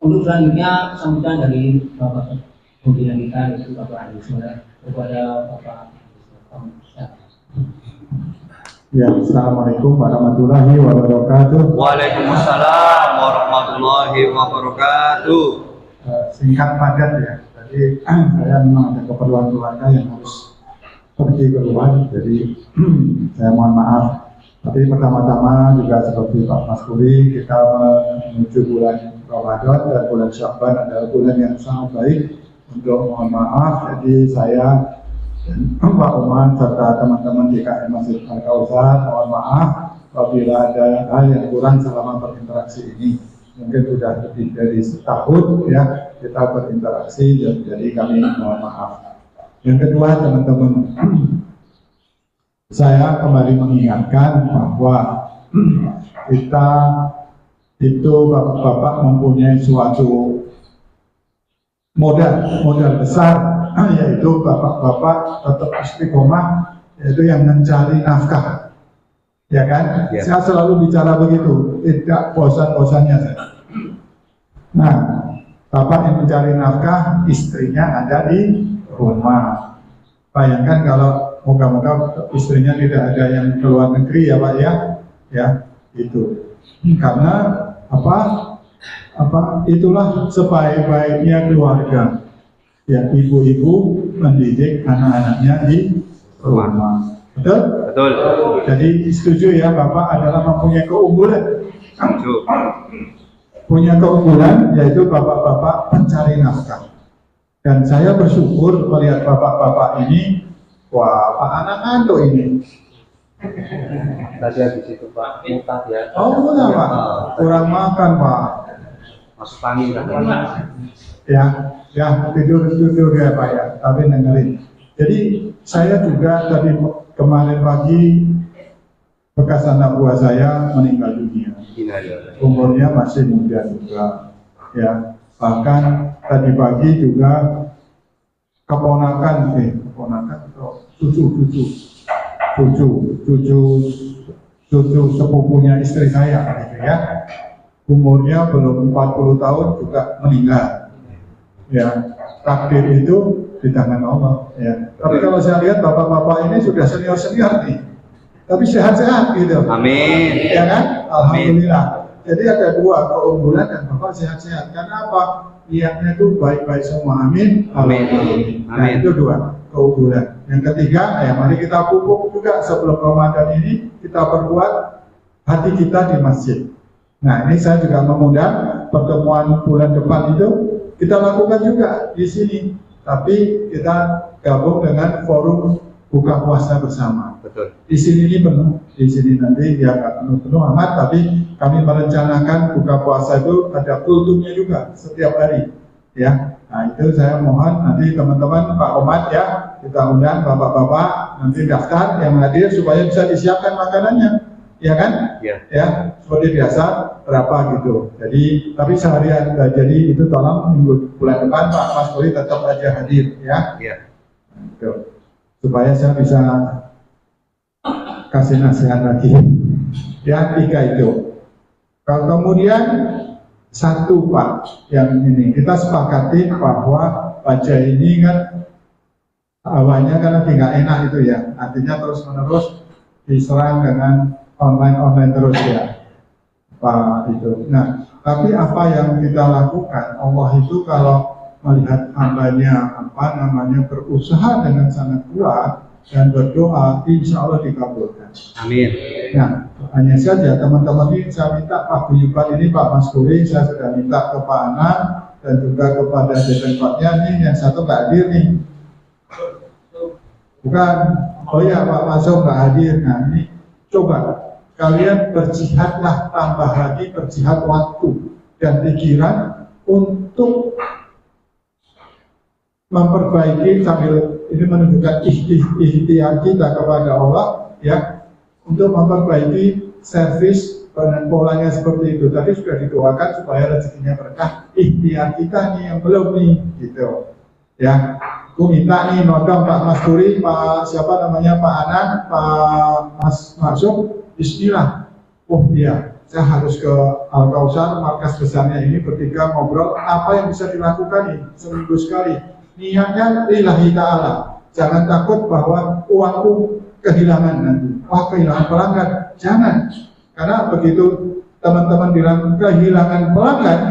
Untuk selanjutnya sambutan dari Bapak pimpinan kita yaitu Bapak Andi Ismail kepada Bapak Syah. Ya, assalamualaikum warahmatullahi wabarakatuh. Waalaikumsalam warahmatullahi wabarakatuh. Singkat padat ya. Jadi saya memang ada keperluan keluarga yang harus pergi keluar. Jadi saya mohon maaf. Tapi pertama-tama juga seperti Pak Mas Kuli, kita menuju bulan Ramadan dan bulan Sya'ban adalah bulan yang sangat baik untuk mohon maaf. Jadi saya dan Pak Umar serta teman-teman DKM Masjid Al-Kausar mohon maaf apabila ada hal yang kurang selama berinteraksi ini. Mungkin sudah lebih dari setahun ya kita berinteraksi, jadi kami mohon maaf. Yang kedua teman-teman, saya kembali mengingatkan bahwa kita itu bapak-bapak mempunyai suatu modal besar, yaitu bapak-bapak tetap istiqomah, yaitu yang mencari nafkah, ya kan? Ya. Saya selalu bicara begitu, tidak bosan-bosannya saya. Nah, bapak yang mencari nafkah, istrinya ada di rumah. Bayangkan kalau moga-moga istrinya tidak ada yang ke luar negeri ya Pak ya itu. Karena itulah sebaik-baiknya keluarga. Ya, ibu-ibu mendidik anak-anaknya di rumah. Betul? Betul. Jadi setuju ya, Bapak adalah mempunyai keunggulan. Punya keunggulan yaitu bapak-bapak pencari nafkah. Dan saya bersyukur melihat bapak-bapak ini, wah, Pak anak ngantuk ini. Tadi habis itu Pak, muntah ya. Oh, enggak Pak, kurang makan Pak. Masuk angin kan? Ya tidur ya Pak ya, tapi dengerin. Jadi saya juga tadi kemarin pagi bekas anak buah saya meninggal dunia. Umurnya masih muda juga, ya. Bahkan tadi pagi juga keponakan atau cucu sepupunya istri saya, gitu ya. Umurnya belum 40 tahun juga meninggal. Ya, takdir itu di tangan Allah. Ya. Tapi kalau saya lihat bapak-bapak ini sudah senior nih, tapi sehat-sehat gitu. Amin. Ya kan? Alhamdulillah. Jadi ada dua keunggulan dan bapak sehat-sehat. Karena apa? Niatnya itu baik-baik semua. Amin. Amin. Nah, itu dua keunggulan. Yang ketiga, ya mari kita pupuk juga sebelum Ramadan ini kita perkuat hati kita di masjid. Nah, ini saya juga mengundang pertemuan bulan depan itu kita lakukan juga di sini. Tapi kita gabung dengan forum buka puasa bersama. Betul. Di sini ini penuh, di sini nanti ya nggak penuh amat, tapi kami merencanakan buka puasa itu ada kultumnya juga setiap hari, ya. Nah itu saya mohon nanti teman-teman Pak Omat ya, kita undang bapak-bapak nanti daftar yang hadir supaya bisa disiapkan makanannya, ya kan? Ya. Ya, seperti biasa berapa gitu. Jadi tapi seharian jadi itu tolong minggu bulan depan Pak Mas Kuli tetap aja hadir, ya. Iya. Gitu. Supaya saya bisa kasih nasihat lagi. Ya, 3 itu. Kalau kemudian satu Pak, yang ini kita sepakati bahwa baca ini kan awalnya kan lagi nggak enak itu ya, artinya terus menerus diserang dengan online terus ya Pak itu. Nah, tapi apa yang kita lakukan, Allah itu kalau melihat hambanya berusaha dengan sangat kuat dan berdoa, insya Allah dikabulkan. Amin. Nah, hanya saja teman-teman ini saya minta Pak Guyupan ini Pak Mas Kuli, saya sudah minta ke Pak Anang dan juga kepada Depenpatnya nih, yang satu nggak hadir nih. Bukan, oh ya Pak Masuk nggak hadir. Nah ini coba kalian berjihadlah, tambah lagi berjihad waktu dan pikiran untuk memperbaiki sambil ini menunjukkan ikhtiar kita kepada Allah ya untuk memperbaiki servis dan polanya seperti itu. Tadi sudah didoakan supaya rezekinya berkah. Ikhtiar kita nih yang belum nih gitu ya. Aku minta nih nodong Pak Mas Turi, Pak siapa namanya Pak Anang, Pak Mas Masuk, Bismillah. Oh iya, saya harus ke Al-Kausar, markas besarnya ini, bertiga ngobrol apa yang bisa dilakukan nih seminggu sekali. Niatnya lillahi ta'ala, jangan takut bahwa uangku kehilangan nanti, wah kehilangan pelanggan, jangan. Karena begitu teman-teman bilang kehilangan pelanggan,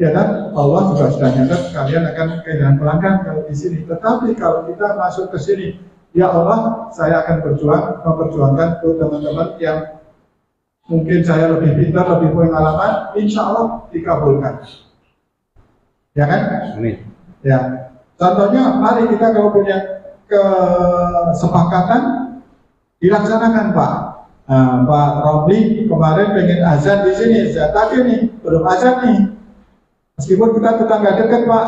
ya kan, Allah juga sudah nyatat kalian akan kehilangan pelanggan kalau di sini. Tetapi kalau kita masuk ke sini, ya Allah, saya akan memperjuangkan untuk teman-teman yang mungkin saya lebih pintar, lebih pengalaman, insya Allah dikabulkan. Ya kan? Amin. Ya. Contohnya, mari kita kalau punya kesepakatan, dilaksanakan Pak. Nah, Pak Romli kemarin pengen azan di sini, saya tadi nih, belum azan nih. Meskipun kita tetangga dekat Pak,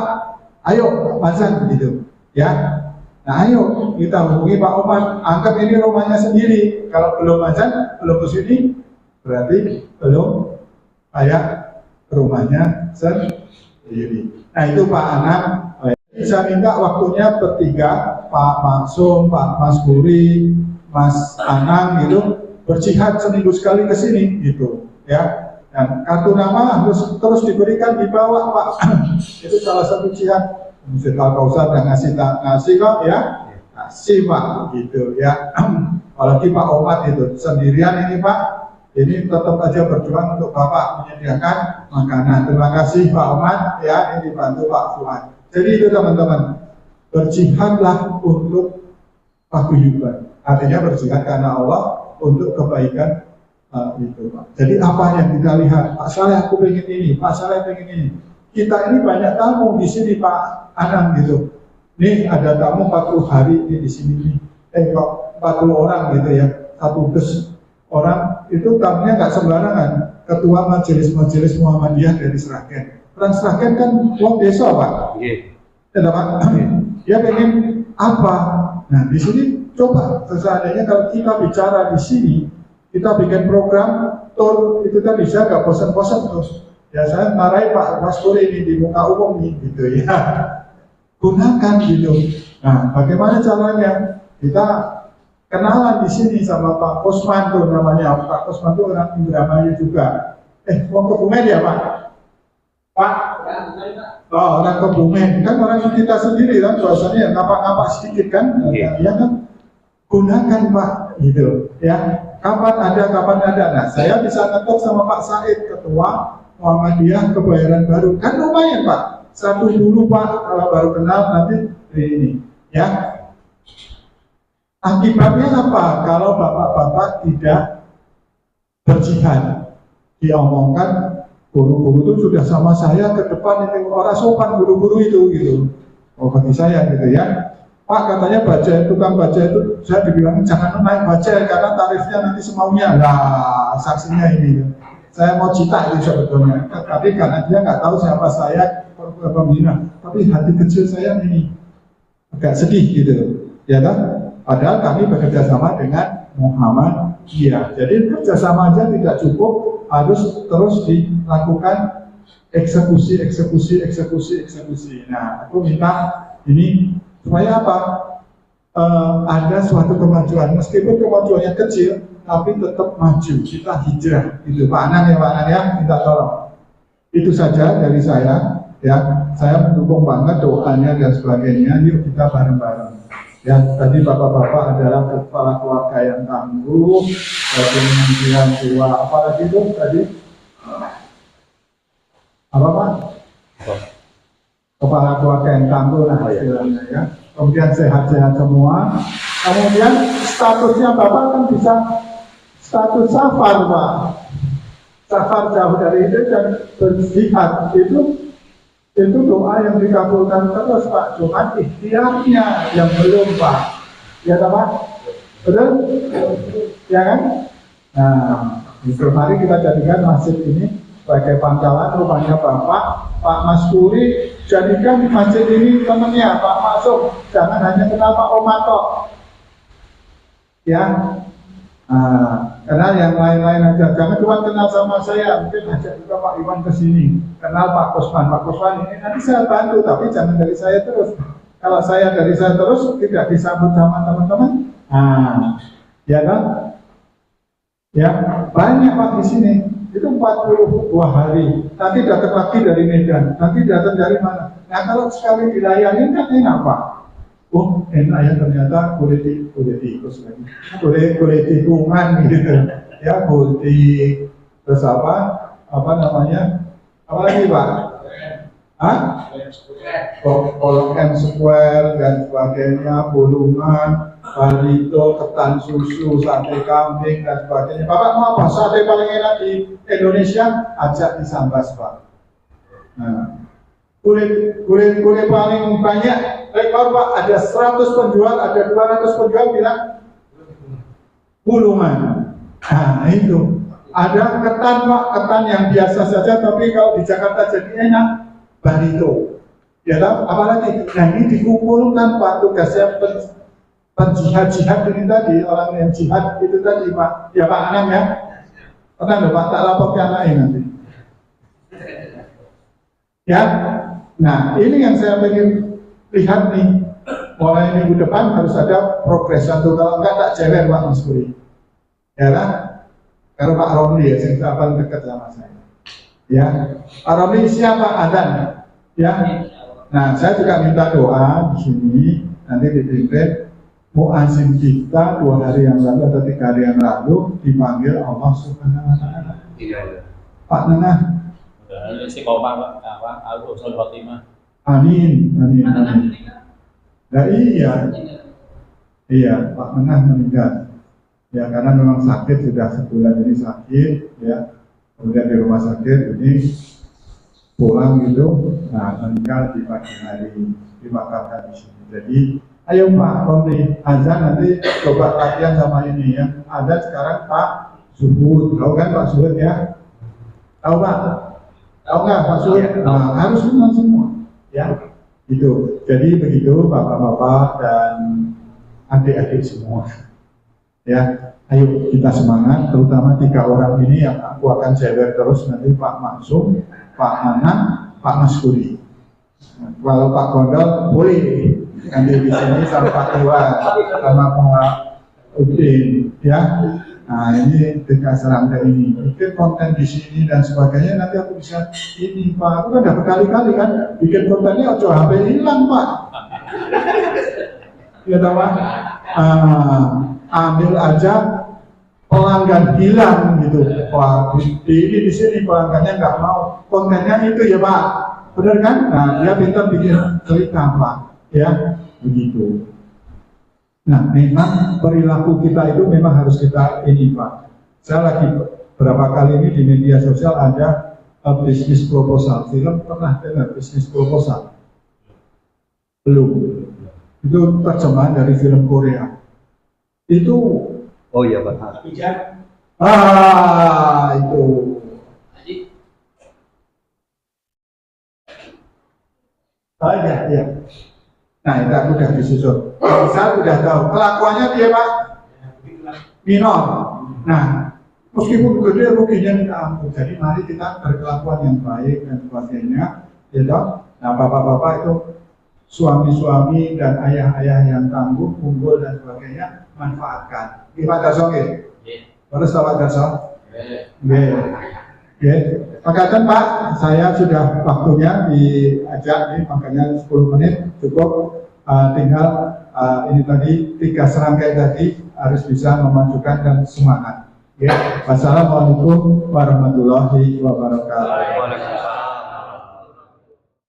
ayo azan gitu. Ya. Nah ayo kita hubungi Pak Oman, anggap ini rumahnya sendiri. Kalau belum azan, belum ke sini, berarti belum kayak rumahnya sendiri. Nah itu Pak Anang, bisa minta waktunya bertiga, Pak Maksum, Pak Mas Buri, Mas Anang gitu, berjihad seminggu sekali ke sini gitu, ya. Dan kartu nama harus terus diberikan di bawah Pak. Itu salah satu jihad. Masjid Al-Kausar dan ngasih kok ya, ngasih Pak gitu ya. Apalagi Pak Omat itu sendirian ini Pak, ini tetap aja berjuang untuk Bapak menyediakan makanan. Terima kasih Pak Omat ya, ini dibantu Pak Fuad. Jadi itu teman-teman, berjihadlah untuk paguyuban. Artinya berjihad karena Allah untuk kebaikan itu Pak. Jadi apa yang kita lihat, Pak Saleh aku pengen ini, Pak Saleh pengen ini. Kita ini banyak tamu di sini Pak Anang gitu. Nih ada tamu 40 hari di sini nih. Kok 40 orang gitu ya. Satu bus orang itu tamunya nggak sembarangan. Ketua majelis Muhammadiyah dari Sragen. Orang Sragen kan uang desa Pak. Iya. Pak. Dia pengen apa? Nah di sini coba seandainya kalau kita bicara di sini, kita bikin program tour itu kan bisa nggak bosan-bosan terus. Ya saya marahin Pak Mas Puri ini di muka umum nih gitu ya. Gunakan gitu. Nah, bagaimana caranya? Kita kenalan di sini sama Pak Kusman tuh namanya. Pak Kusman tuh orang Indramayu juga. Mau ke Bumen ya Pak? Pak? Oh, orang ke Bumen. Kan orang kita sendiri kan bahasanya ngapak-ngapak sedikit kan? Ya kan? Gunakan Pak gitu ya. Kapan ada. Nah, saya bisa ngetok sama Pak Said ketua Muhammadiyah Kebayoran Baru, kan lumayan Pak, 100 dulu Pak, kalau baru kenal nanti ini, ya. Akibatnya apa? Kalau bapak-bapak tidak berjihad, diomongkan guru-guru itu sudah sama saya ke depan itu orang sopan guru-guru itu gitu. Oh bagi saya gitu ya. Pak katanya tukang baja itu saya dibilang jangan naik baja karena tarifnya nanti semaunya. Nah saksinya ini. Saya mau cita itu sebetulnya, tapi karena dia nggak tahu siapa saya pembina, tapi hati kecil saya ini agak sedih gitu, ya kan? Padahal kami bekerja sama dengan Muhammadiyah. Jadi kerjasama aja tidak cukup, harus terus dilakukan eksekusi. Nah, aku minta ini supaya apa? Ada suatu kemajuan, meskipun kemajuannya kecil, tapi tetap maju, kita hijrah gitu. Pak Anang ya, minta tolong. Itu saja dari saya ya. Saya mendukung banget doanya dan sebagainya. Yuk kita bareng-bareng. Ya, tadi bapak-bapak adalah kepala keluarga yang tangguh, dengan jiwa apalagi itu tadi apa Pak? Kepala keluarga yang tangguh nah istilahnya ya. Kemudian sehat-sehat semua. Kemudian statusnya bapak kan bisa status safar Pak, safar jauh dari itu dan berjihad itu doa yang dikabulkan terus Pak, cuma ikhtiarnya yang belum Pak, ya Pak, betul? Ya kan? Nah, mari kita jadikan masjid ini sebagai pangkalan rumahnya Bapak, Pak Mas Puri, jadikan masjid ini temannya Pak Masuk, jangan hanya kenal Pak Omato, ya. Karena yang lain-lain aja, jangan cuma kenal sama saya, mungkin ajak juga Pak Iwan ke sini, kenal Pak Kusman ini nanti saya bantu, tapi jangan dari saya terus. Kalau dari saya terus tidak disambut sama teman-teman, ya kan? Ya, banyak Pak di sini. Itu 42 hari. Nanti datang lagi dari Medan, nanti datang dari mana. Nah, kalau sekali dilayani kan enak Pak. Oh, enak ya, ternyata kulit tikus lagi. Kulit tikungan gitu. Ya, kulit terus apa namanya? Apa lagi Pak? Hah? Kolom M square dan sebagainya, bulungan, barito, ketan susu, sate kambing dan sebagainya. Bapak mau apa? Sate paling enak di Indonesia, ajak di Sambas Pak. Nah, kulit paling banyak rekor Pak, ada 100 penjual, ada 200 penjual bilang bulungan. Nah itu ada ketan Pak, ketan yang biasa saja, tapi kalau di Jakarta jadi enak, barito. Ya tahu, apalagi, nah ini dikumpulkan Pak, tugasnya penjihad ini tadi, orang yang jihad itu tadi Pak, ya Pak Anam ya, tenang Pak, tak lapor ke anaknya nanti. Ya, nah ini yang saya ingin lihat nih, mulai minggu depan harus ada progres satu, kalau enggak tak jewer Pak Mas Buri. Ya kan? Kalau Pak Romli ya, saya paling dekat sama saya. Ya, Pak Romli siapa Adan? Ya, nah saya juga minta doa di sini, nanti dipimpin muazin kita 2 hari yang lalu atau 3 hari yang lalu dipanggil Allah Subhanahu Wa Taala. Pak Nenah. Istiqomah Pak, Al-Husnul Khotimah. Amin. Nah, iya, Pak Nenah meninggal. Ya karena memang sakit, sudah sebulan ini sakit, ya kemudian di rumah sakit ini pulang gitu, nah meninggal di pagi hari, dimakamkan di sini. Jadi ayo Pak Romli, azan nanti coba latihan sama ini ya. Azan sekarang Pak Suhud, tahu kan Pak Suhud ya? Tahu Pak? Tahu nggak Pak Suhud? Nah, harus semua, ya. Itu. Jadi begitu bapak-bapak dan adik-adik semua. Ya, ayo kita semangat, terutama 3 orang ini yang aku akan jewer terus nanti Pak Maksum, Pak Hanan, Pak Maskuri. Kalau Pak Gondol boleh nanti di sini sama Pak Iwan, sama Pak Udin, ya. Nah ini 3 serangga ini, bikin konten di sini dan sebagainya. Nanti aku bisa ini Pak, aku kan udah berkali-kali kan bikin kontennya, ojo HP hilang Pak. Ya tahu Pak. Ambil aja pelanggan hilang gitu. Wah, di sini pelanggannya nggak mau, kontennya itu ya Pak, benar kan? Nah dia pintar bikin cerita Pak, ya begitu. Nah memang perilaku kita itu memang harus kita ini Pak. Saya lagi berapa kali ini di media sosial ada bisnis proposal. Film pernah dengar bisnis proposal? Belum. Itu terjemahan dari film Korea. Itu oh iya Pak. Itu ya. Nah itu aku udah disusun. Saya udah tahu kelakuannya dia Pak minor. Nah meskipun gede ruginya minta ampun. Jadi mari kita berkelakuan yang baik dan sebagainya, ya toh. Nah bapak-bapak itu suami-suami dan ayah-ayah yang tangguh, unggul dan sebagainya, manfaatkan. Pak Darso nggih. Terus Pak Darso? Nggih. Makanya Pak, saya sudah waktunya diajak nih, makanya 10 menit cukup. Tinggal ini tadi 3 serangkai tadi harus bisa memajukan dan semangat. Wassalamualaikum warahmatullahi wabarakatuh.